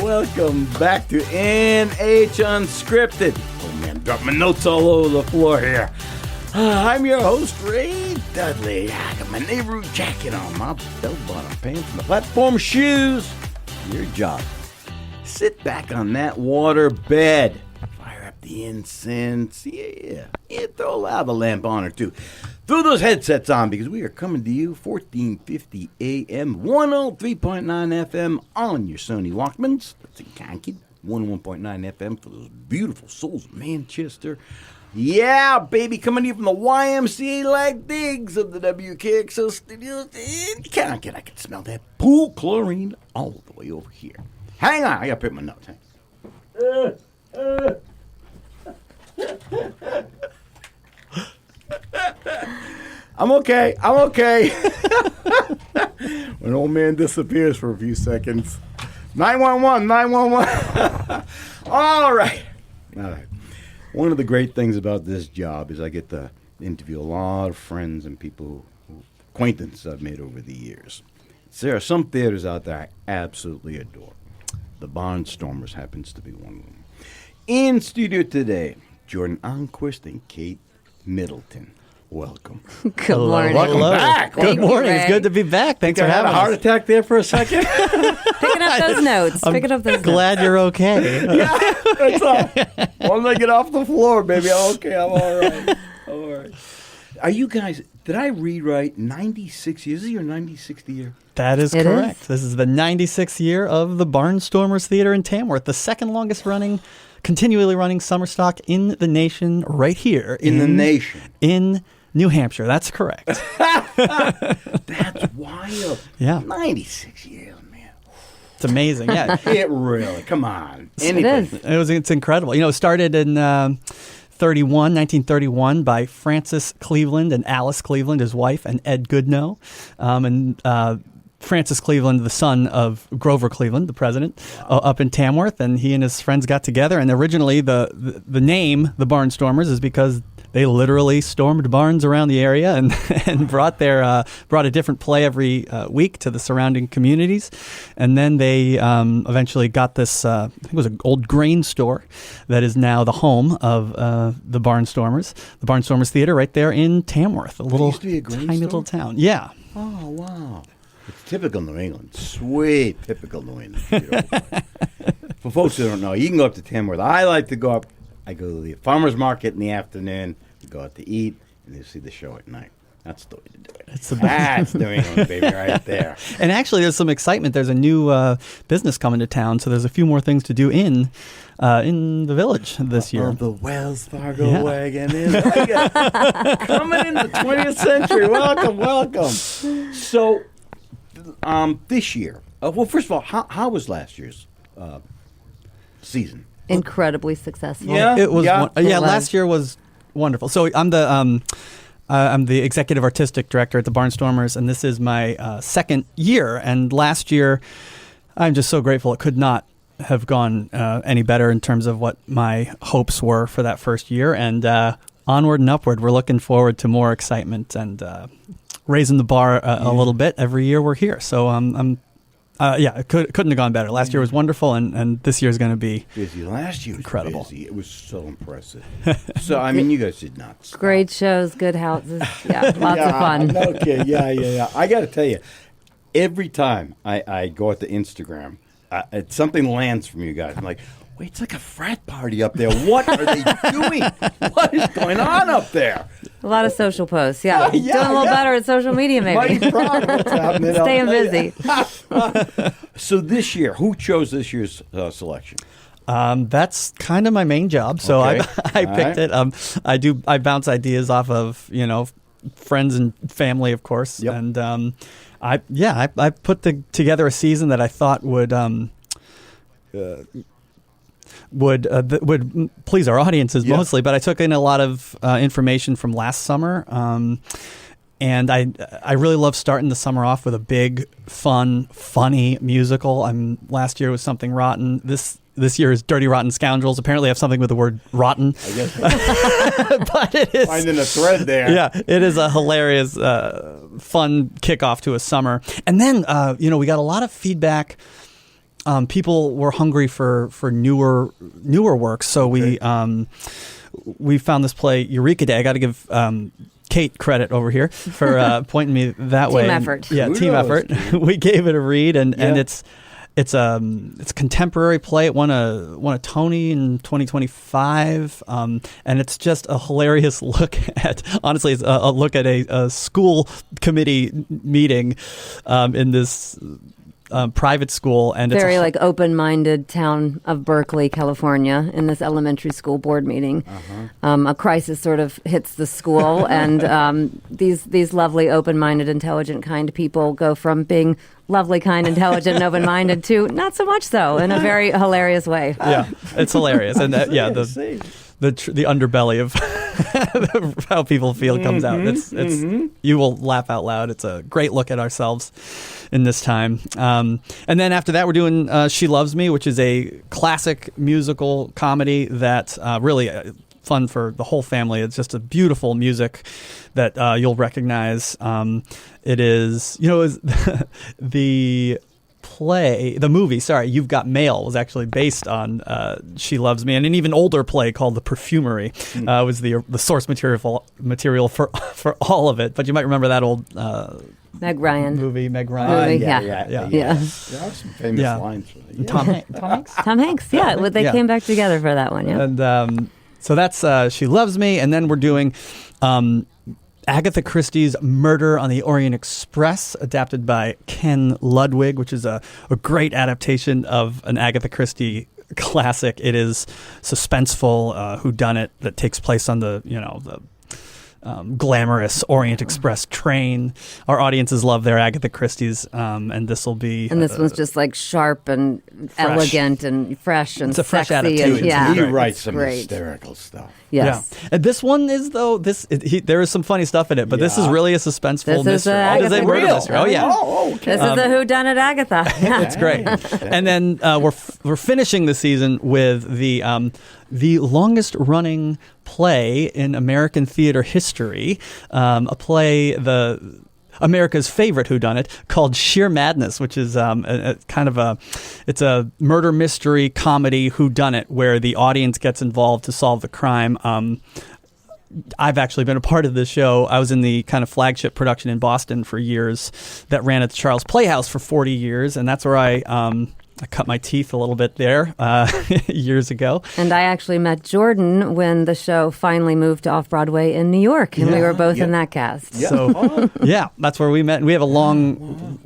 welcome back to NH Unscripted. Oh man, dropping my notes all over the floor here. I'm your host, Ray Dudley. I got my Nehru jacket on, my bell-bottom pants, my platform shoes. Your job. Sit back on that water bed. Fire up the incense. Yeah, throw a lava lamp on or two. Throw those headsets on because we are coming to you 1450 AM, 103.9 FM on your Sony Walkmans. That's in Concord. 101.9 FM for those beautiful souls of Manchester. Yeah, baby, coming in from the YMCA-like digs of the WKXO studios in Concord. I can smell that pool chlorine all the way over here. Hang on, I gotta pick my notes. I'm okay. When old man disappears for a few seconds. 911. All right. One of the great things about this job is I get to interview a lot of friends and people, acquaintances I've made over the years. There are some theaters out there I absolutely adore. The Barnstormers happens to be one of them. In studio today, Jordan Ahnquist and Kate Middleton. Welcome. Good morning. Welcome back. Good morning. Ray. It's good to be back. Thanks for having us. I had a heart attack there for a second. Picking up those notes. Glad you're okay. Yeah, that's all. Once I get off the floor, baby, I'm okay. I'm all right. Are you guys, did I read right, 96 years? Is it your 96th year? That is correct. This is the 96th year of the Barnstormers Theater in Tamworth, the second longest running, continually running summer stock in the nation right here. In the nation? In New Hampshire. That's correct. That's wild. Yeah. 96 years, man. It's amazing. Yeah. It really, come on. It is. It's incredible. It started in 1931 by Francis Cleveland and Alice Cleveland, his wife, and Ed Goodnow. Francis Cleveland, the son of Grover Cleveland, the president, up in Tamworth, and he and his friends got together. And originally, the name, the Barnstormers, is because they literally stormed barns around the area and brought a different play every week to the surrounding communities. And then they eventually got this, I think it was an old grain store that is now the home of the Barnstormers. The Barnstormers Theater right there in Tamworth, a little used to be a grain tiny store? little town. Yeah. Oh, wow. It's typical New England. Sweet, typical New England. For folks who don't know, you can go up to Tamworth. I like to go up. I go to the farmer's market in the afternoon, go out to eat, and you see the show at night. That's the way to do it. That's New England, baby, right there. And actually, there's some excitement. There's a new business coming to town, so there's a few more things to do in the village this year. The Wells Fargo wagon is coming in the 20th century. Welcome. So, this year, well, first of all, how was last year's season? Incredibly successful. Yeah, It was. yeah. Last year was wonderful. So I'm the executive artistic director at the Barnstormers, and this is my second year. And last year, I'm just so grateful. It could not have gone any better in terms of what my hopes were for that first year. And onward and upward, we're looking forward to more excitement and raising the bar a little bit every year we're here. So it couldn't have gone better. Last year was wonderful, and this year is going to be busy. Last year was incredible. Busy. It was so impressive. So, I mean, you guys did not stop. Great shows, good houses. Yeah, lots of fun. Okay, yeah. I got to tell you, every time I go at the Instagram, something lands from you guys. I'm like, wait, it's like a frat party up there. What are they doing? What is going on up there? A lot of social posts. Yeah, doing a little better at social media, maybe. Mighty proud of what's happening. Staying busy. So this year, who chose this year's selection? That's kind of my main job. So Okay. I picked it. I bounce ideas off of friends and family, of course. Yep. And I put together a season that I thought would please our audiences mostly, but I took in a lot of information from last summer, and I really love starting the summer off with a big, fun, funny musical. Last year was Something Rotten. This year is Dirty Rotten Scoundrels. Apparently, I have something with the word rotten. I guess But it is finding a thread there. Yeah, it is a hilarious, fun kickoff to a summer. And then we got a lot of feedback people were hungry for newer works. So we found this play, Eureka Day. I got to give Kate credit over here for pointing me that way. Team effort. Team effort. We gave it a read, and it's a contemporary play. It won a Tony in 2025, and it's just a hilarious look at. Honestly, it's a look at a school committee meeting in this private school, and very like open-minded town of Berkeley, California, in this elementary school board meeting. A crisis sort of hits the school, and these lovely, open-minded, intelligent, kind people go from being lovely, kind, intelligent, and open-minded to not so much so, in a very hilarious way. Yeah, it's hilarious, and the underbelly of how people feel comes out. It's you will laugh out loud. It's a great look at ourselves in this time. And then after that, we're doing She Loves Me, which is a classic musical comedy that really fun for the whole family. It's just a beautiful music that you'll recognize. It is, the movie, You've Got Mail was actually based on She Loves Me, and an even older play called The Perfumery was the source material for all of it. But you might remember that old Meg Ryan movie, Meg Ryan. Yeah. There are some famous lines. Tom Hanks. Tom Hanks, yeah. They came back together for that one, yeah. And so that's She Loves Me, and then we're doing Agatha Christie's Murder on the Orient Express, adapted by Ken Ludwig, which is a great adaptation of an Agatha Christie classic. It is suspenseful, whodunit that takes place on the glamorous Orient Express train. Our audiences love their Agatha Christie's, and this will be. And this one's just like sharp and fresh. Elegant and fresh and it's a fresh sexy. adaptation. And, He writes some great. hysterical stuff. Yes. Yeah. And this one is, though, there is some funny stuff in it, but this is really a suspenseful This is mystery. Agatha It is a murder Christie. mystery. Oh, yeah. This is a whodunit Agatha. It's great. And then we're finishing the season with the longest running play in American theater history, a play, America's favorite whodunit, called Sheer Madness, which is it's a murder mystery comedy whodunit where the audience gets involved to solve the crime. I've actually been a part of this show. I was in the kind of flagship production in Boston for years that ran at the Charles Playhouse for 40 years, and that's where I cut my teeth a little bit there years ago. And I actually met Jordan when the show finally moved to Off-Broadway in New York, and we were both in that cast. Yeah. So, that's where we met. And we have a long,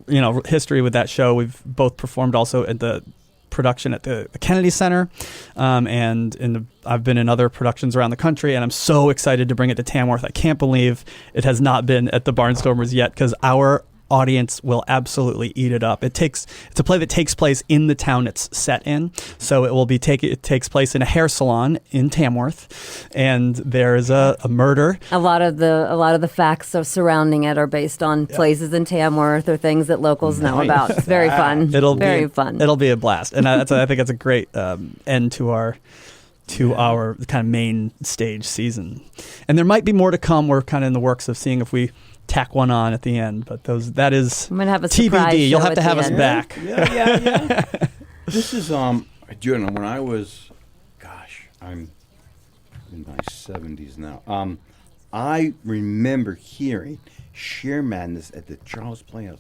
history with that show. We've both performed also at the production at the Kennedy Center, and I've been in other productions around the country, and I'm so excited to bring it to Tamworth. I can't believe it has not been at the Barnstormers yet, because our audience will absolutely eat it up. It's a play that takes place in the town it's set in. So it takes place in a hair salon in Tamworth, and there is a murder. A lot of the facts surrounding it are based on places in Tamworth or things that locals know about. It's very fun. Very fun. It'll be a blast, and I think it's a great end to our kind of main stage season. And there might be more to come. We're kind of in the works of seeing if we tack one on at the end, but that is I'm gonna have a surprise TBD. You'll have to have us end. back. Yeah. This is Jordan, when I was, I'm in my 70s now. I remember hearing Sheer Madness at the Charles Playhouse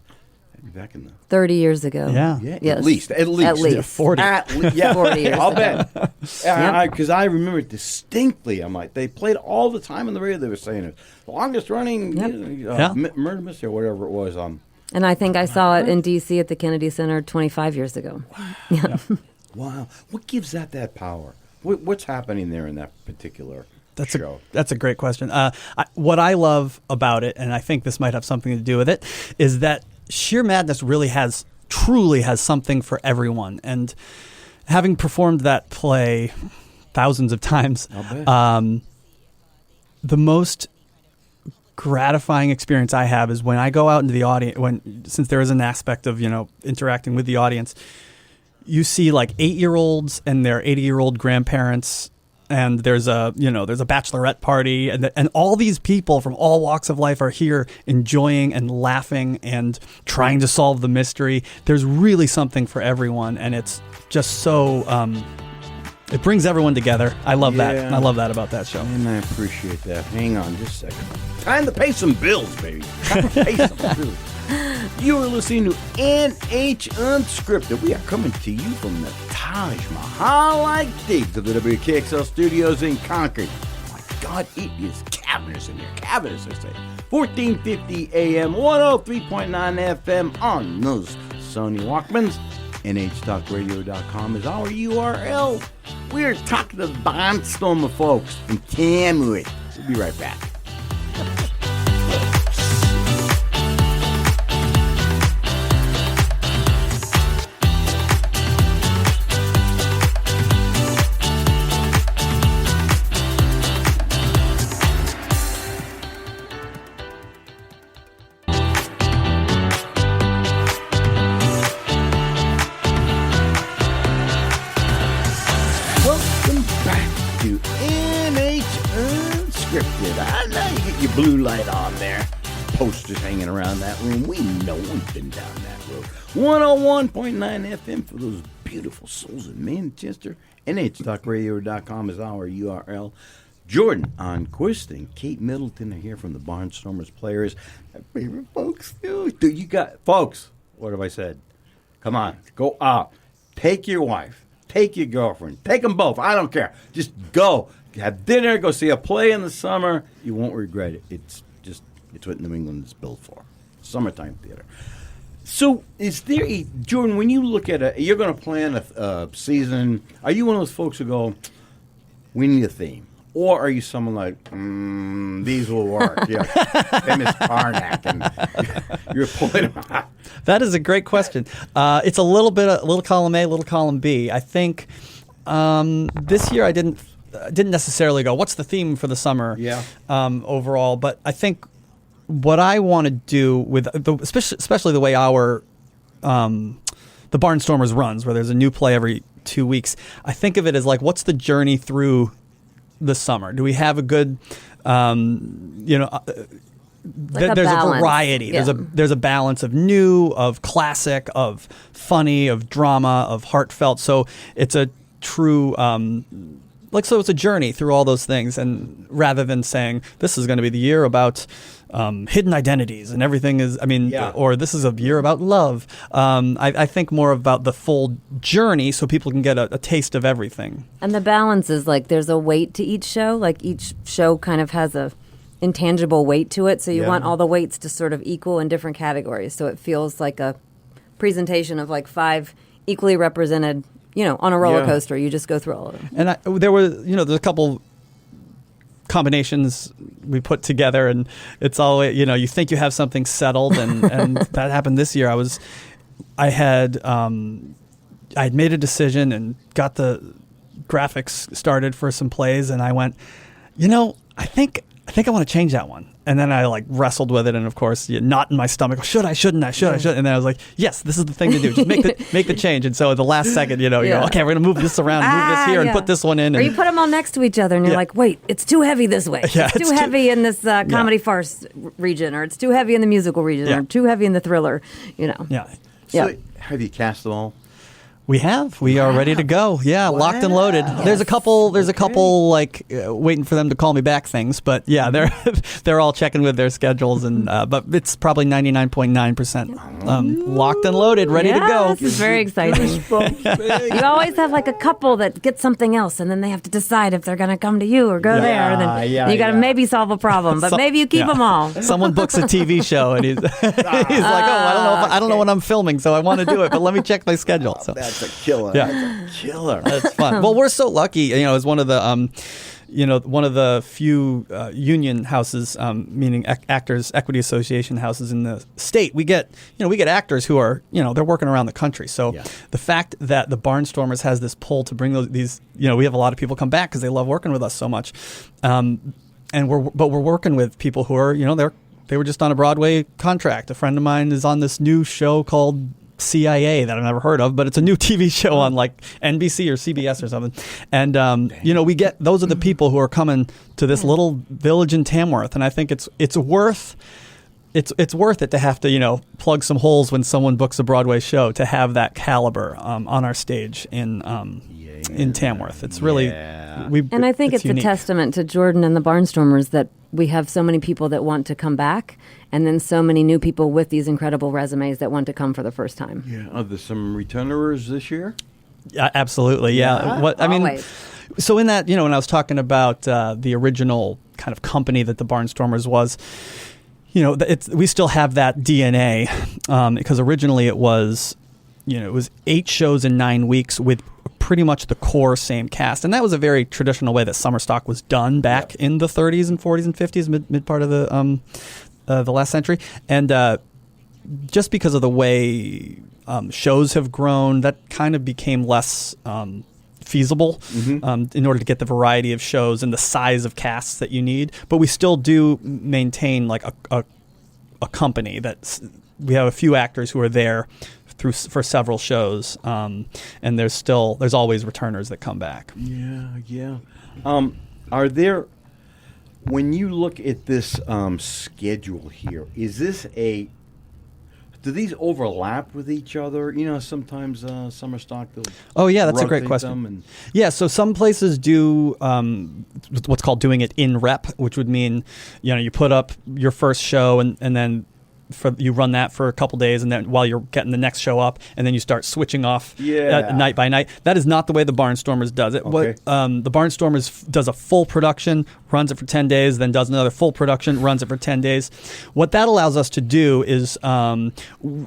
back in the 30 years ago. Yeah. Yes. At least. Yeah, 40. 40 years I'll ago. bet. Because I remember it distinctly. I'm like, they played all the time on the radio. They were saying it. The longest running murder mystery or whatever it was. And I think I saw it in D.C. at the Kennedy Center 25 years ago. Wow. What gives that power? What's happening there in that particular show? That's a great question. What I love about it, and I think this might have something to do with it, is that Sheer Madness truly has something for everyone. And having performed that play thousands of times, the most gratifying experience I have is when I go out into the audience, since there is an aspect of, interacting with the audience, you see like 8-year-olds and their 80-year-old grandparents and there's a bachelorette party, and all these people from all walks of life are here enjoying and laughing and trying to solve the mystery. There's really something for everyone, and it's just so it brings everyone together. I love that. I love that about that show. And I appreciate that. Hang on just a second. Time to pay some bills, baby. Time to pay some bills. You are listening to NH Unscripted. We are coming to you from the Taj Mahal-like digs of the WKXL studios in Concord. Oh my God, it is cavernous in here. Cavernous, I say. 1450 AM, 103.9 FM on those Sony Walkmans. NHTalkRadio.com is our URL. We're talking to the Barnstormer folks from Tamwood. We'll be right back. I know you get your blue light on there. Posters hanging around that room. We know we've been down that road. 101.9 FM for those beautiful souls in Manchester. NHTalkRadio.com is our URL. Jordan Ahnquist and Kate Middleton are here from the Barnstormers Players. My favorite folks, dude. You got, folks, what have I said? Come on, go out. Take your wife. Take your girlfriend. Take them both. I don't care. Just go. Have dinner, go see a play in the summer. You won't regret it. It's what New England is built for. Summertime theater. So is there Jordan, when you look at you're going to plan a season, are you one of those folks who go, we need a theme? Or are you someone like, these will work? Yeah, famous Karnak, and you're pulling them out. That is a great question. It's a little column A, little column B. I think this year I didn't necessarily go, what's the theme for the summer overall, but I think what I want to do with especially the way our the Barnstormers runs, where there's a new play every 2 weeks, I think of it as like, what's the journey through the summer? Do we have a good there's a variety. Yeah. There's a balance of new, of classic, of funny, of drama, of heartfelt. So it's a true so it's a journey through all those things, and rather than saying this is going to be the year about hidden identities and everything is, or this is a year about love. I think more about the full journey so people can get a taste of everything. And the balance is like there's a weight to each show. Like each show kind of has a intangible weight to it. So you want all the weights to sort of equal in different categories. So it feels like a presentation of like 5 equally represented, on a roller coaster. You just go through all of them. And there's a couple combinations we put together, and it's always, you think you have something settled, and that happened this year. I had made a decision and got the graphics started for some plays, and I went, I think I want to change that one. And then I wrestled with it, and of course, knot in my stomach. Should I? Shouldn't I? Should I? Should? And then I was like, yes, this is the thing to do. Just make the change. And so at the last second, you go, okay, we're gonna move this around, move this here, and put this one in. Or you put them all next to each other, and you're like, wait, it's too heavy this way. Yeah, it's too heavy in this comedy farce region, or it's too heavy in the musical region, or too heavy in the thriller. Yeah. So have you cast them all? We have. We are ready to go. Yeah, locked and loaded. Yes. There's a couple waiting for them to call me back things, but they're all checking with their schedules, and but it's probably 99.9% locked and loaded, ready to go. This is very exciting. You always have a couple that get something else, and then they have to decide if they're going to come to you or go there. And then you got to maybe solve a problem, but maybe you keep them all. Someone books a TV show, and he's like, I don't know when I'm filming, so I want to do it, but let me check my schedule. So. That's a killer. Yeah. That's a killer. That's fun. Well, we're so lucky. As one of the one of the few union houses, meaning Actors Equity Association houses in the state. We get actors who are they're working around the country. So the fact that the Barnstormers has this pull to bring these we have a lot of people come back because they love working with us so much, and we're working with people who are they were just on a Broadway contract. A friend of mine is on this new show called CIA that I've never heard of, but it's a new TV show on like NBC or CBS or something. And we get those are the people who are coming to this little village in Tamworth, and I think it's worth it to have to plug some holes when someone books a Broadway show to have that caliber on our stage in Tamworth. It's really and I think it's unique. a testament to Jordan and the Barnstormers that we have so many people that want to come back, and then so many new people with these incredible resumes that want to come for the first time. Yeah. Are there some returners this year? Yeah, absolutely. Yeah. Always. So in that, when I was talking about the original kind of company that the Barnstormers was, we still have that DNA because originally it was 8 shows in 9 weeks with pretty much the core same cast, and that was a very traditional way that summer stock was done back in the 30s and 40s and 50s, mid part of the last century, and just because of the way shows have grown, that kind of became less feasible in order to get the variety of shows and the size of casts that you need. But we still do maintain like a company that we have a few actors who are there for several shows, and there's always returners that come back. Yeah. Are there, when you look at this schedule here, do these overlap with each other? Sometimes summer stock. Oh yeah, that's a great question. Yeah, so some places do what's called doing it in rep, which would mean you put up your first show and then you run that for a couple days, and then while you're getting the next show up, and then you start switching off night by night. That is not the way the Barnstormers does it. Okay. The Barnstormers does a full production, runs it for 10 days, then does another full production, runs it for 10 days. What that allows us to do is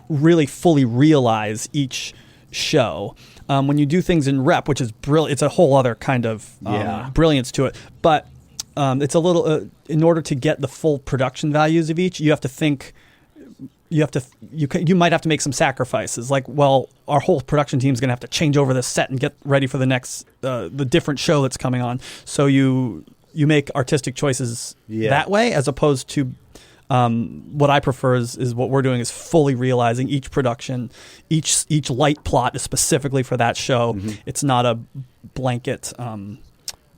really fully realize each show. When you do things in rep, which is brilliant, it's a whole other kind of brilliance to it. But it's a little in order to get the full production values of each, you have to think. You might have to make some sacrifices. Like, well, our whole production team is going to have to change over the set and get ready for the next the different show that's coming on. So you make artistic choices that way, as opposed to what I prefer is what we're doing is fully realizing each production, each light plot is specifically for that show. It's not a blanket.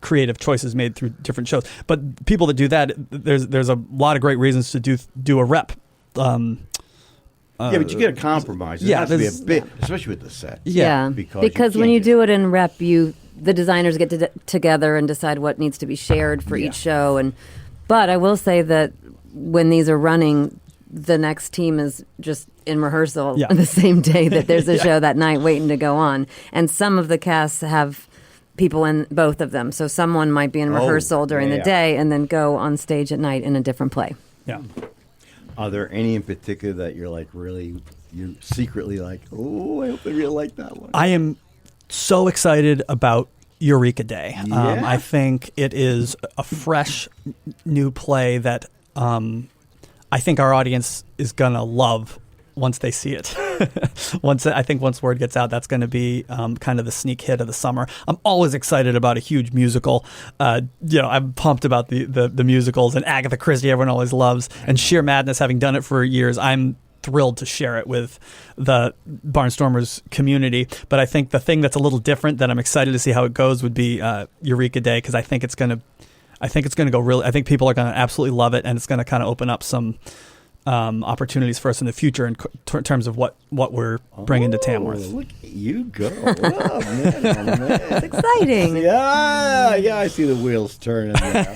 Creative choices made through different shows. But people that do that, there's a lot of great reasons to do a rep. But you get a compromise. It has to be a bit, especially with the set. Yeah, because when you do it in rep, the designers get together and decide what needs to be shared for each show. But I will say that when these are running, the next team is just in rehearsal the same day that there's a show that night waiting to go on. And some of the casts have people in both of them. So someone might be in rehearsal during the day and then go on stage at night in a different play. Yeah. Are there any in particular that you're secretly like, oh, I hope they really like that one? I am so excited about Eureka Day. I think it is a fresh new play that I think our audience is going to love once they see it. Once word gets out, that's going to be kind of the sneak hit of the summer. I'm always excited about a huge musical. I'm pumped about the musicals, and Agatha Christie everyone always loves, and Sheer Madness, having done it for years, I'm thrilled to share it with the Barnstormers community. But I think the thing that's a little different that I'm excited to see how it goes would be Eureka Day, because I think it's going to go really. I think people are going to absolutely love it, and it's going to kind of open up some opportunities for us in the future in terms of what we're bringing to Tamworth. Look at you go. Oh, man. It's exciting. Yeah, I see the wheels turning there.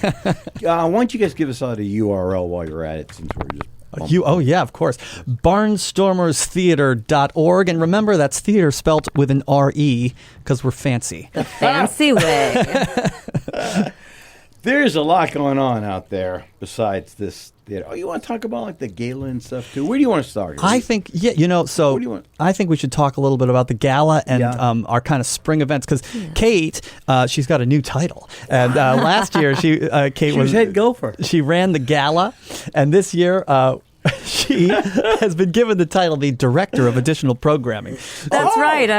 Why don't you guys give us all the URL while you're at it, since we're just... Of course. Barnstormerstheater.org. And remember, that's theater spelt with an R-E, because we're fancy. The fancy way. There's a lot going on out there besides this theater. Oh, you want to talk about like the gala and stuff too? Where do you want to start? I think, I think we should talk a little bit about the gala and our kind of spring events, because Kate, she's got a new title. And last year, Kate was head gopher. She ran the gala, and this year, She has been given the title the Director of Additional Programming. That's right.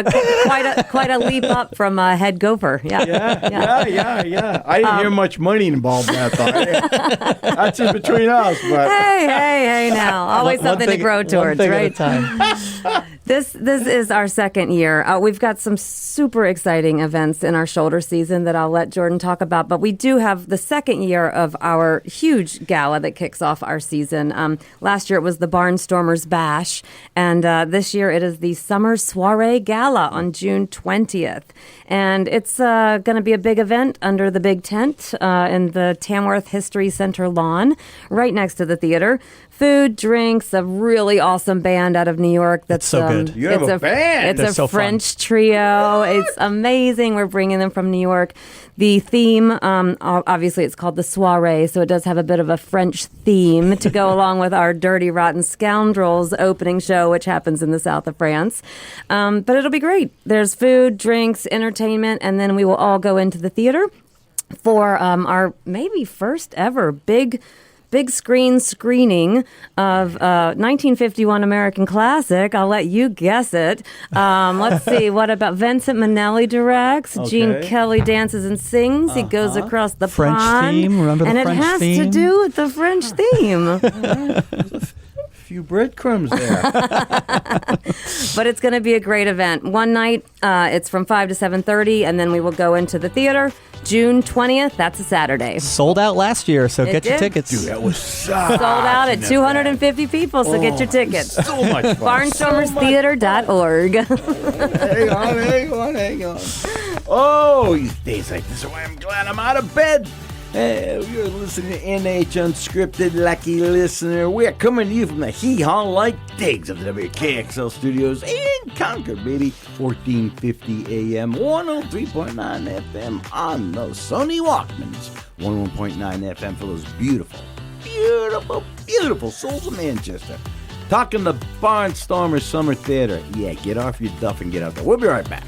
Quite a leap up from head gopher. Yeah. Yeah. I didn't hear much money involved in that, though. That's just between us. But Hey, now. Always something to grow towards, one thing right? At a time. This is our second year. We've got some super exciting events in our shoulder season that I'll let Jordan talk about, but we do have the second year of our huge gala that kicks off our season. Last year it was the Barnstormers Bash, and this year it is the Summer Soiree Gala on June 20th. And it's going to be a big event under the big tent in the Tamworth History Center lawn, right next to the theater. Food, drinks, a really awesome band out of New York. That's so good. You have a band. It's They're a so fun. French trio. It's amazing. We're bringing them from New York. The theme, obviously, it's called the soiree, so it does have a bit of a French theme to go along with our Dirty Rotten Scoundrels opening show, which happens in the south of France. But it'll be great. There's food, drinks, entertainment, and then we will all go into the theater for our maybe first ever big screen screening of 1951 American classic. I'll let you guess it. Let's see. What about Vincent Minnelli directs? Okay. Gene Kelly dances and sings. He goes across the French pond. theme. Remember the and French it has to theme? do with the French theme. few breadcrumbs there. But it's going to be a great event. One night, it's from 5 to 7:30, and then we will go into the theater. June 20th, that's a Saturday. Sold out last year, so It get your did. tickets. Dude, that was so Sold out at 250 people, so get your tickets. So much fun. Barnstormerstheater.org. Hang on. Oh, these days like this are why I'm glad I'm out of bed. Hey, you're listening to NH Unscripted, lucky listener. We're coming to you from the hee-haw-like digs of the WKXL studios in Concord, baby. 1450 AM, 103.9 FM on those Sony Walkmans. 101.9 FM for those beautiful souls of Manchester. Talking the Barnstormers Summer Theater. Yeah, get off your duff and get out there. We'll be right back.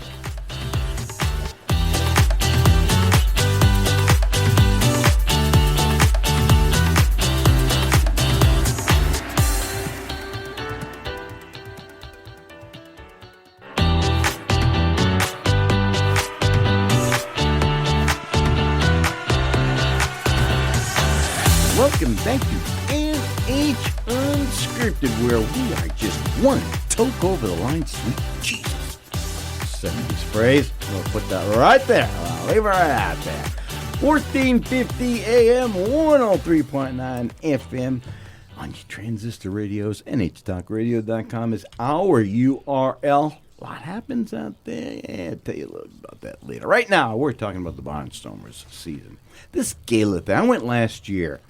Welcome back to NH Unscripted, where we are just one toke over the line, sweet Jesus. 70s phrase. We'll put that right there. I'll leave it right out there. 1450 AM, 103.9 FM on your transistor radios. NHTalkRadio.com is our URL. A lot happens out there. Yeah, I'll tell you a little about that later. Right now, we're talking about the Barnstormers season. This gala thing, I went last year.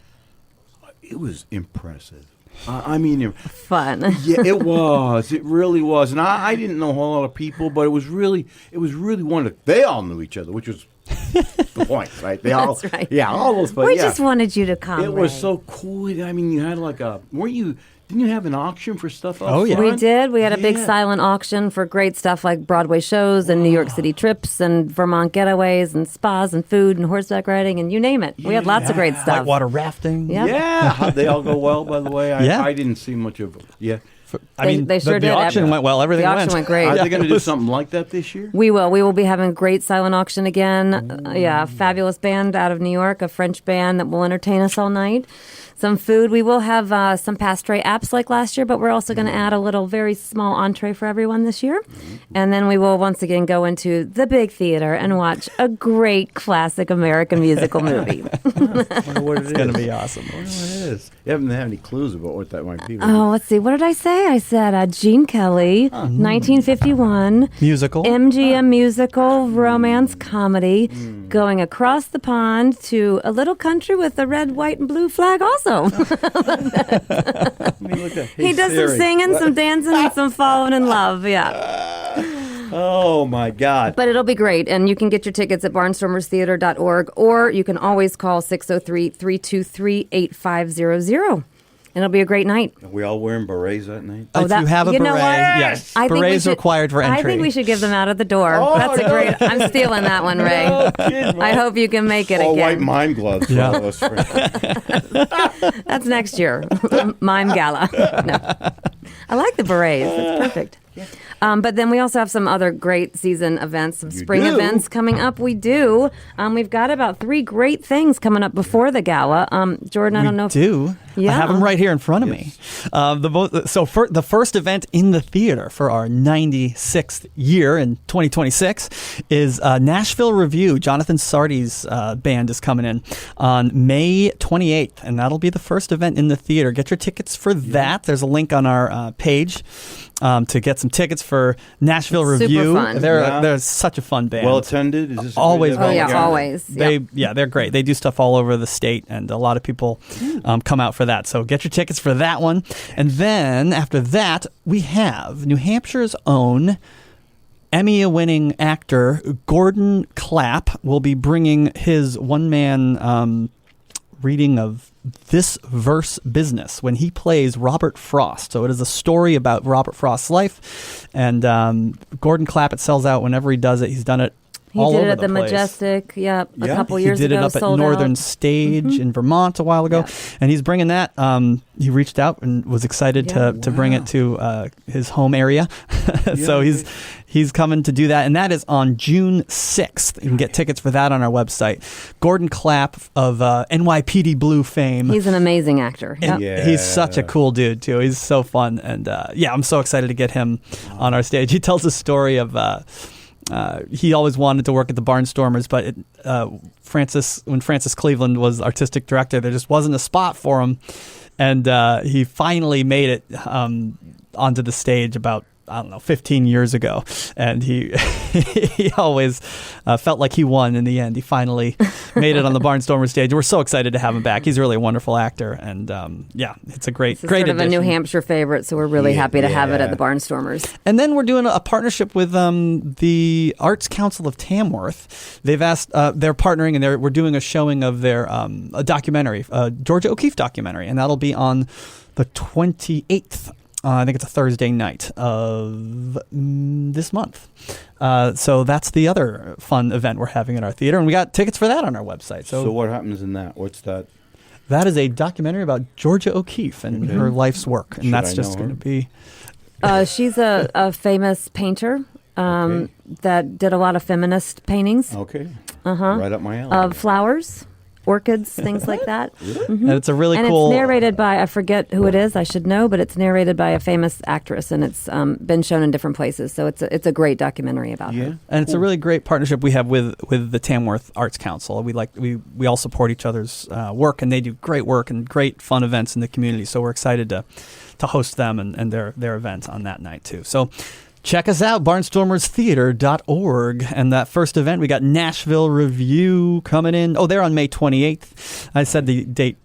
It was impressive. I mean, Fun. yeah, it was. It really was. And I didn't know a whole lot of people, but it was really wonderful. They all knew each other, which was the point, right? They all, That's right. Yeah, all those. But We yeah, just wanted you to come. it was Ray. so cool. I mean, you had like didn't you have an auction for stuff up Oh, yeah. We front? did. We had a big Yeah. silent auction for great stuff like Broadway shows and New York City trips and Vermont getaways and spas and food and horseback riding and you name it. We had lots of great stuff. Whitewater rafting. Yeah. Yeah, how'd they all go well, by the way? Yeah. I didn't see much of it. Yeah. They sure the did. auction went well. Everything The auction went great. Are Yeah. they going to do something like that this year? We will. We will be having a great silent auction again. Yeah, a fabulous band out of New York, a French band that will entertain us all night. Some food. We will have some pastry apps like last year, but we're also going to add a little very small entree for everyone this year. And then we will once again go into the big theater and watch a great classic American musical movie. It's going to be awesome. I wonder what it is. You haven't had any clues about what that might be. Oh, let's see. What did I say? I said Gene Kelly, 1951. Musical. MGM musical, romance comedy, going across the pond to a little country with a red, white, and blue flag also. He does some singing, some dancing, and some falling in love, yeah. Oh, my God. But it'll be great, and you can get your tickets at barnstormerstheater.org, or you can always call 603-323-8500. It'll be a great night. Are we all wearing berets that night? Oh, If you have a you know beret, what? yes. I think we Berets should- required for entry. I think we should give them out at the door. Oh, That's a no. great. I'm stealing that one, Ray. No kidding, I hope you can make it all again. white mime gloves for Yeah. all of us. That's next year. Mime gala. No. I like the berets. It's perfect. But then we also have some other great season events, some spring do? events coming up. We do. We've got about 3 great things coming up before the gala. Jordan, I don't know if do. Yeah. I have them right here in front of me. The first event in the theater for our 96th year in 2026 is Nashville Review. Jonathan Sardi's band is coming in on May 28th, and that'll be the first event in the theater. Get your tickets for that. There's a link on our page to get some tickets for Nashville Super Review. fun. They're such a fun band. Well attended? Is this a Always good well event? Oh, yeah, attended. always. They're great. They do stuff all over the state, and a lot of people come out for that. So get your tickets for that one. And then after that, we have New Hampshire's own Emmy-winning actor Gordon Clapp will be bringing his one-man reading of This Verse Business when he plays Robert Frost. So it is a story about Robert Frost's life, and Gordon Clapp, it sells out whenever he does it. He's done it He all did over it at the place. Majestic, a Yeah. couple He years did ago. it up at sold Northern out. Stage in Vermont a while ago, Yeah. and he's bringing that. He reached out and was excited Yeah. to bring it to his home area. So Yeah. he's coming to do that, and that is on June 6th. You can get tickets for that on our website. Gordon Clapp of NYPD Blue fame. He's an amazing actor. And Yep. Yeah. he's such a cool dude too. He's so fun, and I'm so excited to get him on our stage. He tells a story of he always wanted to work at the Barnstormers, but when Francis Cleveland was artistic director, there just wasn't a spot for him, and he finally made it onto the stage about 15 years ago, and he he always felt like he won in the end. He finally made it on the Barnstormers stage. We're so excited to have him back. He's really a wonderful actor, and it's a great It's sort of a New addition. Hampshire favorite, so we're really happy to have it at Yeah. the Barnstormers. And then we're doing a partnership with the Arts Council of Tamworth. They've asked, they're partnering, and we're doing a showing of their a documentary, Georgia O'Keeffe documentary, and that'll be on the 28th. I think it's a Thursday night of this month. So that's the other fun event we're having in our theater, and we got tickets for that on our website. So what happens in that? What's that? That is a documentary about Georgia O'Keeffe and her life's work, and Should that's I just know going to her? be... She's a famous painter Okay. that did a lot of feminist paintings Okay. Right up my alley. of flowers, orchids, things like that. And it's a really And cool... it's narrated by, I forget who it is, I should know, but it's narrated by a famous actress, and it's been shown in different places. So it's a great documentary about Yeah. her. And it's a really great partnership we have with the Tamworth Arts Council. We all support each other's work, and they do great work and great fun events in the community. So we're excited to host them and their event on that night too. So check us out, barnstormerstheater.org. And that first event, we got Nashville Review coming in. Oh, they're on May 28th. I said the date.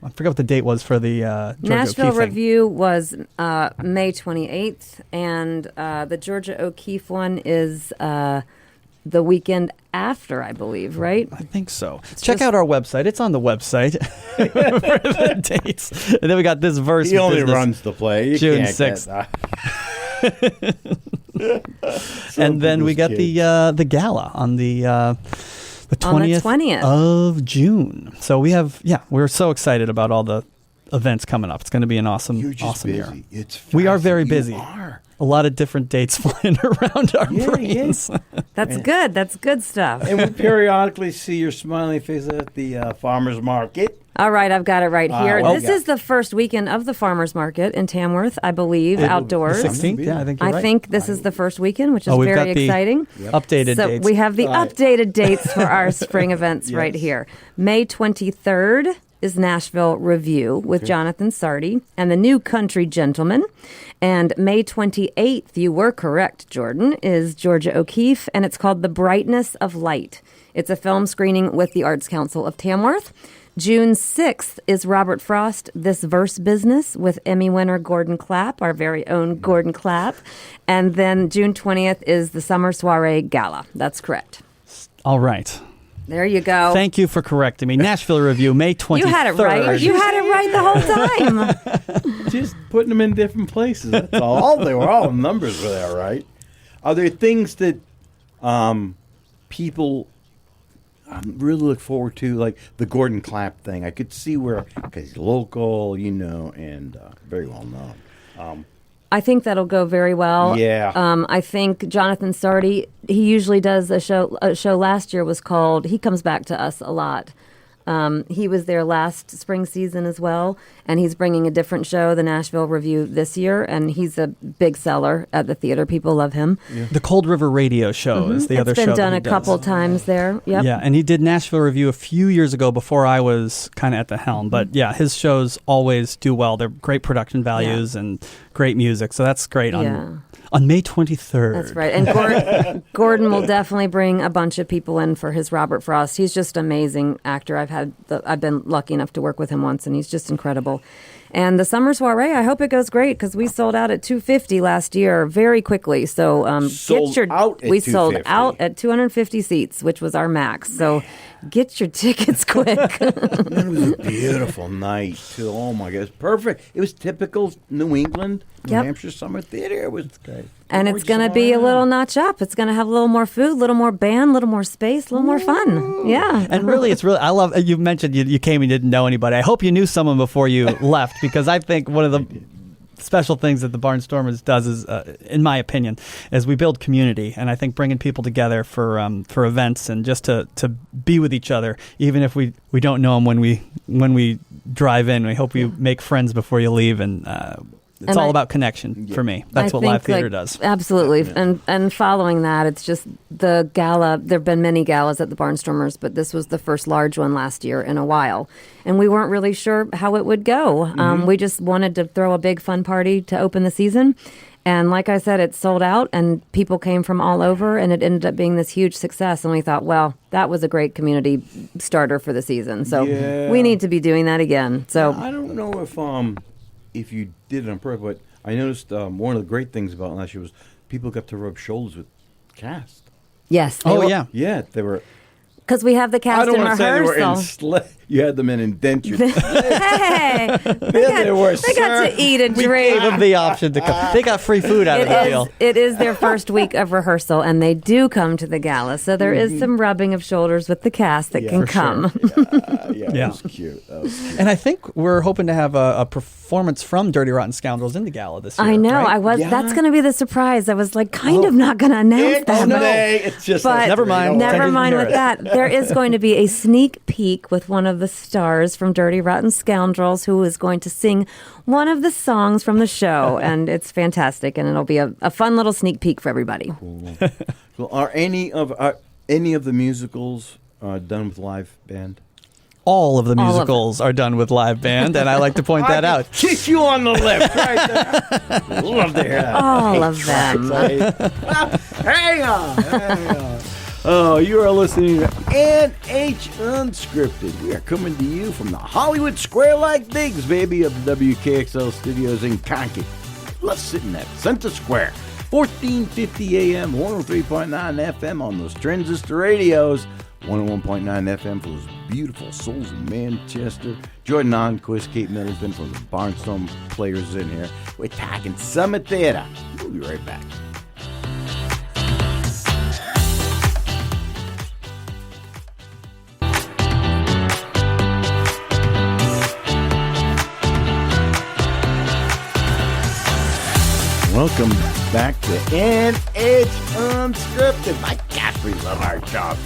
I forgot what the date was for the Georgia Nashville O'Keeffe thing. Review was May 28th, and the Georgia O'Keeffe one is the weekend after, I believe, right? I think so. Check out our website. It's on the website for the dates. And then we got This Verse He only Business. runs the play. You June can't 6th. Get that. And then we got the gala on the 20th, 20th. of June. So we're so excited about all the events coming up. It's going to be an awesome You're just year. busy. It's We are fast. very You busy. are. A lot of different dates flying around our Yeah, brains. That's good. That's good stuff. And we periodically see your smiling face at the farmer's market. All right, I've got it right here. well, This yeah. is the first weekend of the farmers market in Tamworth, I believe, outdoors. The 16th? Yeah, I think you're I right. think this is the first weekend, which is we've very got the exciting. updated So dates. we have the Right. updated dates for our spring events right Yes. here. May 23rd is Nashville Review with Jonathan Sardi and the New Country Gentlemen. And May 28th, you were correct, Jordan, is Georgia O'Keeffe, and it's called The Brightness of Light. It's a film screening with the Arts Council of Tamworth. June 6th is Robert Frost, This Verse Business with Emmy winner Gordon Clapp, our very own Gordon Clapp. And then June 20th is the Summer Soiree Gala. That's correct. All right. There you go. Thank you for correcting me. Nashville Review, May 23rd. You had it right. You had it right the whole time. Just putting them in different places. That's all. They were all numbers were there, right? Are there things that people really look forward to, like the Gordon Clapp thing? I could see where, because he's local, and very well known. I think that'll go very well. Yeah. I think Jonathan Sardi, he usually does a show. A show last year was called, he comes back to us a lot. He was there last spring season as well, and he's bringing a different show, the Nashville Review, this year, and he's a big seller at the theater. People love him. Yeah. The Cold River Radio Show is the other show. It's been done a does. couple times there. Yep. Yeah, and he did Nashville Review a few years ago before I was kind of at the helm. But yeah, his shows always do well. They're great production values and great music, so that's great on May 23rd. That's right. And Gordon will definitely bring a bunch of people in for his Robert Frost. He's just an amazing actor. I've been lucky enough to work with him once, and he's just incredible. And the summer soiree, I hope it goes great, because we sold out at 250 last year very quickly. So we sold out at 250 seats, which was our max. So get your tickets quick. It was a beautiful night, too. Oh, my God. It's perfect. It was typical New England, New Hampshire summer theater. It was great. And it's going to be a little notch up. It's going to have a little more food, a little more band, a little more space, a little more fun. Yeah. And really, I love, you mentioned you came and didn't know anybody. I hope you knew someone before you left, because I think one of the special things that the Barnstormers does is, in my opinion, is we build community. And I think bringing people together for events and just to be with each other, even if we don't know them when we drive in, we hope you make friends before you leave. And it's all about connection for me. That's what live theater does. Absolutely. Yeah. And following that, it's just the gala. There have been many galas at the Barnstormers, but this was the first large one last year in a while. And we weren't really sure how it would go. We just wanted to throw a big fun party to open the season. And like I said, it sold out, and people came from all over, and it ended up being this huge success. And we thought, well, that was a great community starter for the season. So we need to be doing that again. So I don't know if you did it on purpose, but I noticed one of the great things about last year was people got to rub shoulders with cast. Yes. Yeah, they were. Because we have the cast in rehearsal. They were you had them in indentures. Hey, they got to eat and drink. We gave them the option to come. They got free food out of the deal. It is their first week of rehearsal, and they do come to the gala. So there is some rubbing of shoulders with the cast that can come. Sure. That was cute. And I think we're hoping to have a performance from Dirty Rotten Scoundrels in the gala this year. I know. Right? That's going to be the surprise. I was like, kind of not going to announce that. It's just but never mind. Never mind with that. There is going to be a sneak peek with one of the stars from Dirty Rotten Scoundrels, who is going to sing one of the songs from the show, and it's fantastic, and it'll be a fun little sneak peek for everybody. Cool. Well, are any of the musicals done with live band? All of the musicals are done with live band, and I like to point that out. Kiss you on the lips right there. Love to hear that. All of them. Hang on. Oh, you are listening to NH Unscripted. We are coming to you from the Hollywood Square-like digs, baby, of the WKXL studios in Concord. Let's sit in that Center Square. 1450 AM, 103.9 FM on those transistor radios. 101.9 FM for those beautiful souls in Manchester. Jordan Ahnquist, Kate Middleton from the Barnstorm players in here. We're talking Summit Theater. We'll be right back. Welcome back to NH Unscripted. My gosh, we love our job.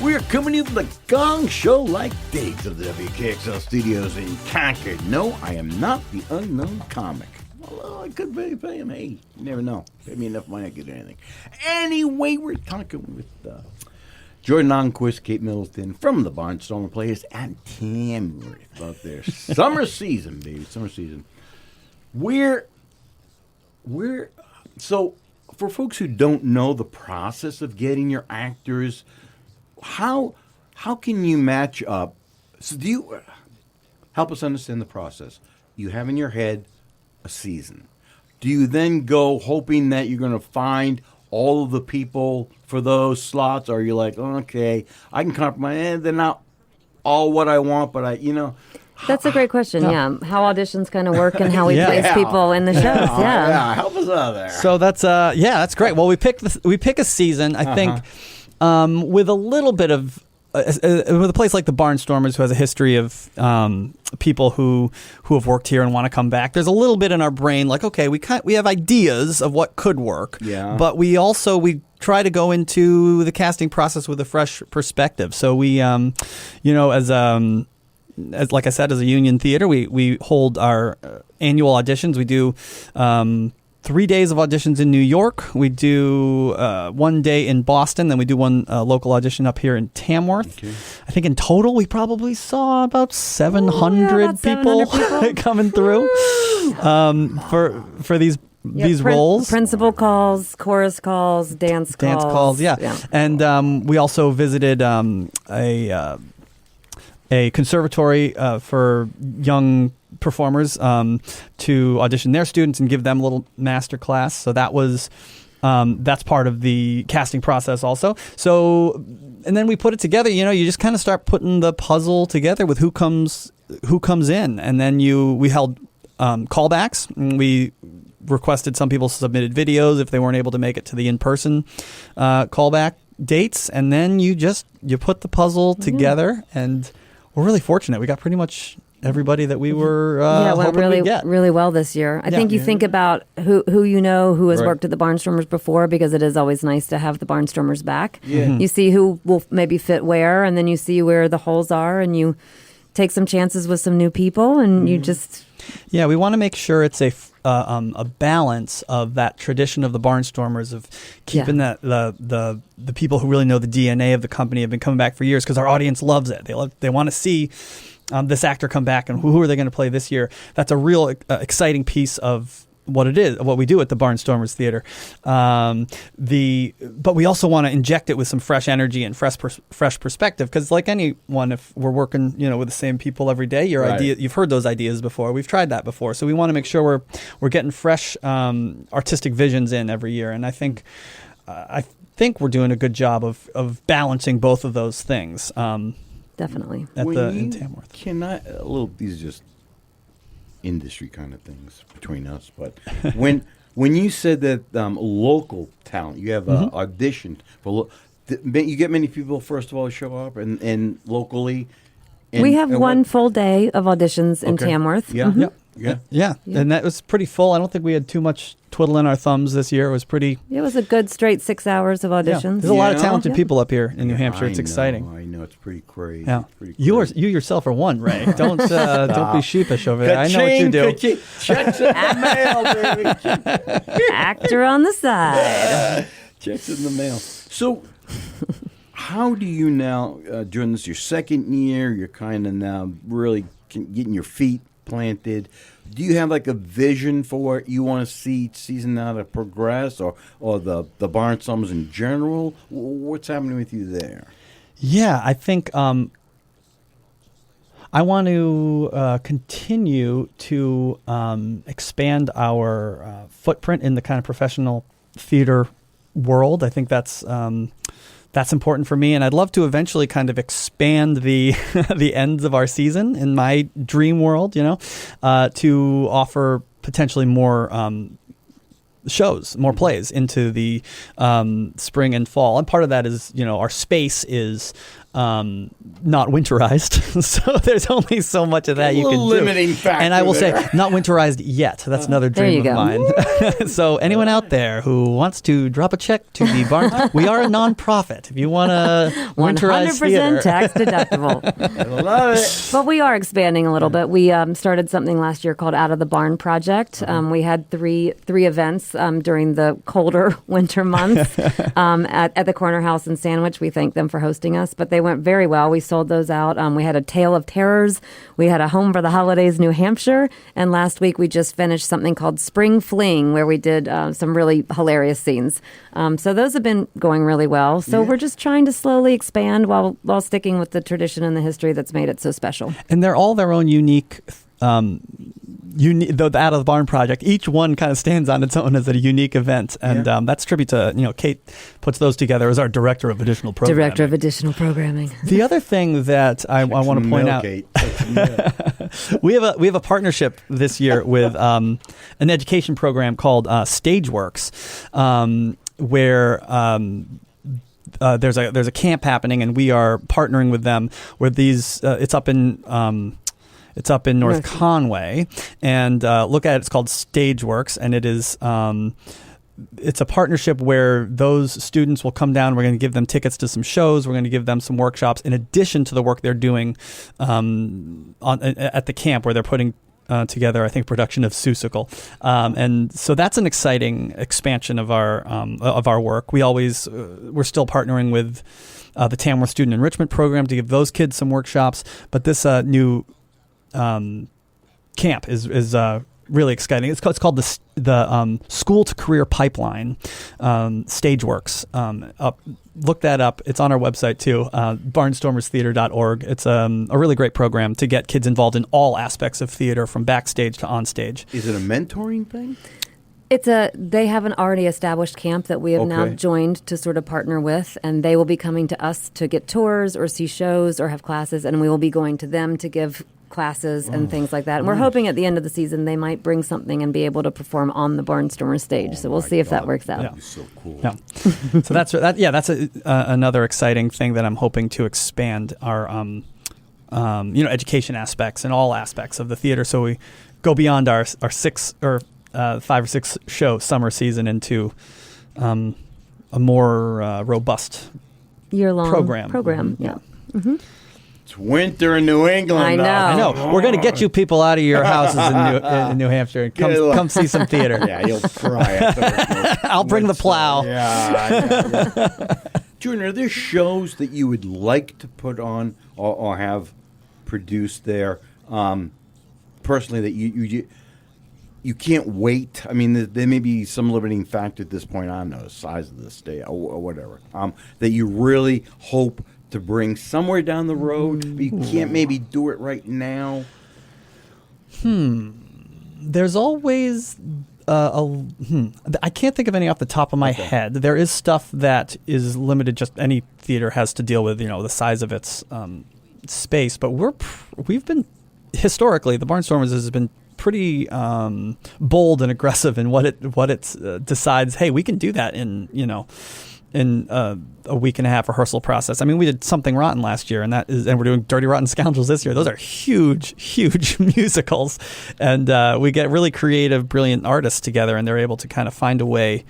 We are coming in from the Gong Show-like digs of the WKXL studios in Concord. No, I am not the unknown comic. Although I could pay him. Hey, you never know. Pay me enough money, I could do anything. Anyway, we're talking with Jordan Ahnquist, Kate Middleton from the Barnstormer Players, and Tim Worth about their summer season, baby. Summer season. So for folks who don't know the process of getting your actors, how can you match up? So do you help us understand the process? You have in your head a season. Do you then go hoping that you're going to find all of the people for those slots? Or are you like, okay, I can compromise, they're not all what I want, but That's a great question. Yeah, how auditions kind of work and how we place people in the shows. Yeah, help us out there. So that's great. Well, we pick a season. I think with a little bit of with a place like the Barnstormers, who has a history of people who have worked here and want to come back. There's a little bit in our brain like, okay, we have ideas of what could work. Yeah. But we try to go into the casting process with a fresh perspective. So we, as like I said, as a union theater, we hold our annual auditions. We do 3 days of auditions in New York. We do 1 day in Boston. Then we do one local audition up here in Tamworth. Okay. I think in total we probably saw about 700 people coming through for these roles. Principal calls, chorus calls, dance calls. Yeah. And we also visited a conservatory for young performers to audition their students and give them a little master class. So that's part of the casting process also. So, and then we put it together. You just kind of start putting the puzzle together with who comes in, and then we held callbacks. And we requested some people submitted videos if they weren't able to make it to the in-person callback dates, and then you put the puzzle together, and we're really fortunate. We got pretty much everybody that we were hoping we'd get. Really well this year. I think you think about who who has worked at the Barnstormers before, because it is always nice to have the Barnstormers back. Yeah. You see who will maybe fit where, and then you see where the holes are, and you take some chances with some new people, and you just... Yeah, we want to make sure it's a balance of that tradition of the Barnstormers, of keeping the people who really know the DNA of the company, have been coming back for years, because our audience loves it. They want to see this actor come back, and who are they going to play this year? That's a real exciting piece of what it is, what we do at the Barnstormers Theater. But we also want to inject it with some fresh energy and fresh perspective, because like anyone, if we're working, with the same people every day, you've heard those ideas before. We've tried that before, so we want to make sure we're getting fresh artistic visions in every year. And I think we're doing a good job of balancing both of those things. Definitely. In Tamworth. These are just industry kind of things between us, but when you said that local talent, you have auditioned for, you get many people first of all show up and locally. We have one full day of auditions in Tamworth. Yeah. Mm-hmm. Yeah, and that was pretty full. I don't think we had too much twiddling our thumbs this year. It was pretty... It was a good straight 6 hours of auditions. Yeah. There's a lot of talented people up here in New Hampshire. It's exciting. I know, it's pretty crazy. Yeah. Pretty You crazy. yourself are one, Ray. Don't be sheepish over there. I know what you do. Checks in the mail, baby. Actor on the side. Checks in the mail. So... How do you now, during this your second year, you're kind of now really getting your feet planted. Do you have like a vision for what you want to see each season now to progress, or the Barnstormers in general? What's happening with you there? Yeah, I think I want to continue to expand our footprint in the kind of professional theater world. I think that's important for me, and I'd love to eventually kind of expand the the ends of our season in my dream world, to offer potentially more shows, more plays into the spring and fall. And part of that is, our space is not winterized, so there's only so much of that you can do. Limiting factor. And I will say, not winterized yet. That's another dream of mine. So anyone out there who wants to drop a check to the Barn, we are a nonprofit. If you want to winterize 100% theater, tax deductible. I love it. But we are expanding a little bit. We started something last year called Out of the Barn Project. We had three events during the colder winter months at the Corner House in Sandwich. We thank them for hosting us, but they went very well. We sold those out. We had a Tale of Terrors. We had a Home for the Holidays, New Hampshire. And last week we just finished something called Spring Fling, where we did some really hilarious scenes. So those have been going really well. So we're just trying to slowly expand while sticking with the tradition and the history that's made it so special. and they're all their own unique the Out of the Barn project. Each one kind of stands on its own as a unique event, and that's tribute to Kate puts those together as our director of additional programming. Director of additional programming. The other thing that I want to point out, we have a partnership this year with an education program called Stageworks, where there's a camp happening, and we are partnering with them. Where it's up in North Conway, and look at it. It's called Stageworks, and it is. It's a partnership where those students will come down. We're going to give them tickets to some shows. We're going to give them some workshops in addition to the work they're doing at the camp, where they're putting together, I think, production of Seussical. And so that's an exciting expansion of our work. We're still partnering with the Tamworth Student Enrichment Program to give those kids some workshops. But this new camp is really exciting. It's called the School to Career Pipeline, Stageworks. Look that up. It's on our website too, barnstormerstheater.org. It's a really great program to get kids involved in all aspects of theater, from backstage to onstage. Is it a mentoring thing? They have an already established camp that we have now joined to sort of partner with, and they will be coming to us to get tours or see shows or have classes, and we will be going to them to give classes and things like that. And we're hoping at the end of the season they might bring something and be able to perform on the Barnstormer stage. So we'll see if that works out. Yeah. So cool. Yeah. So that's another exciting thing that I'm hoping to expand our education aspects and all aspects of the theater. So we go beyond our 5 or 6 show summer season into a more robust year-long program. Yeah. Mm-hmm. It's winter in New England. I know. We're going to get you people out of your houses in New Hampshire and come see some theater. Yeah, you'll cry afterwards. I'll bring the plow. Yeah. Jordan, are there shows that you would like to put on or have produced there, personally, that you can't wait? I mean, there may be some limiting factor at this point. I don't know, the size of the state or whatever, that you really hope to bring somewhere down the road, but you can't maybe do it right now? There's always I can't think of any off the top of my head. There is stuff that is limited. Just any theater has to deal with, the size of its space. But we've been historically, the Barnstormers has been pretty bold and aggressive in what it decides. Hey, we can do that in a week and a half rehearsal process. I mean, we did Something Rotten last year, and we're doing Dirty Rotten Scoundrels this year. Those are huge, huge musicals, and we get really creative, brilliant artists together, and they're able to kind of find a way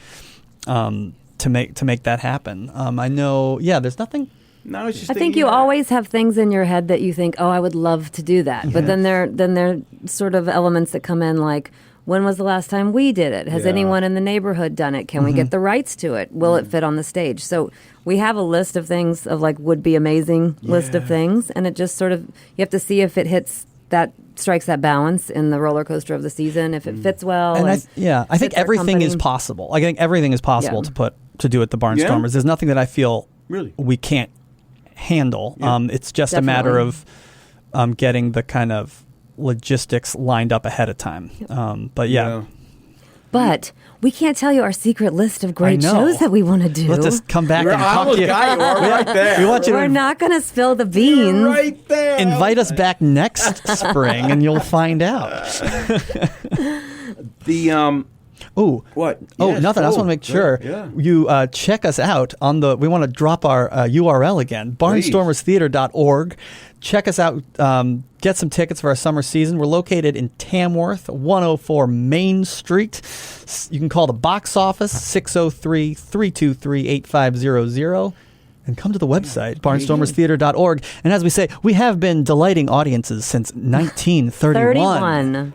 to make that happen. I know, there's nothing. No, it's just I think you always have things in your head that you think, oh, I would love to do that, but then there sort of elements that come in like, when was the last time we did it? Has anyone in the neighborhood done it? Can we get the rights to it? Will it fit on the stage? So we have a list of things of like would be amazing list of things, and it just sort of, you have to see if it strikes that balance in the roller coaster of the season, if it fits well. And I think everything is possible. I think everything is possible to do at the Barnstormers. There's nothing that I feel we can't handle. It's just a matter of getting the kind of logistics lined up ahead of time. But we can't tell you our secret list of great shows that we want to do. Let's just come back and talk to you. We're right there. We're not going to spill the beans. You're right there. Invite us back next spring and you'll find out. What? Nothing. I just want to make sure you check us out on we want to drop our URL again, barnstormerstheater.org. Check us out. Get some tickets for our summer season. We're located in Tamworth, 104 Main Street. You can call the box office, 603-323-8500. And come to the website, barnstormerstheater.org. And as we say, we have been delighting audiences since 1931.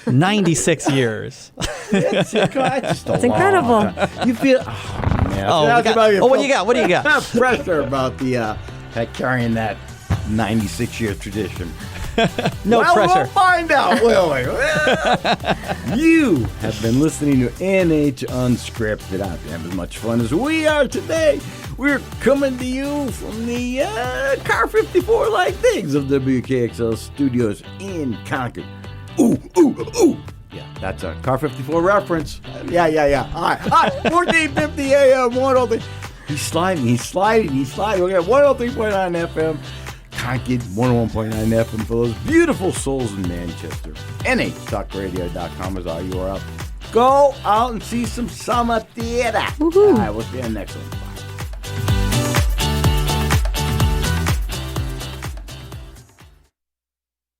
96 years. It's incredible. You feel... what do you got? What do you got? Pressure about the carrying that 96-year tradition. No pressure. We'll find out, will we? You have been listening to NH Unscripted. I hope you have as much fun as we are today. We're coming to you from the Car 54 like things of WKXL Studios in Concord. ooh. Yeah, that's a Car 54 reference. Yeah. All right. 1450 AM, 103. He's sliding. We're at 103.9 FM. Concord, 101.9 FM for those beautiful souls in Manchester. NHTalkRadio.com is our URL. Go out and see some summer theater. All right, we'll see you next one.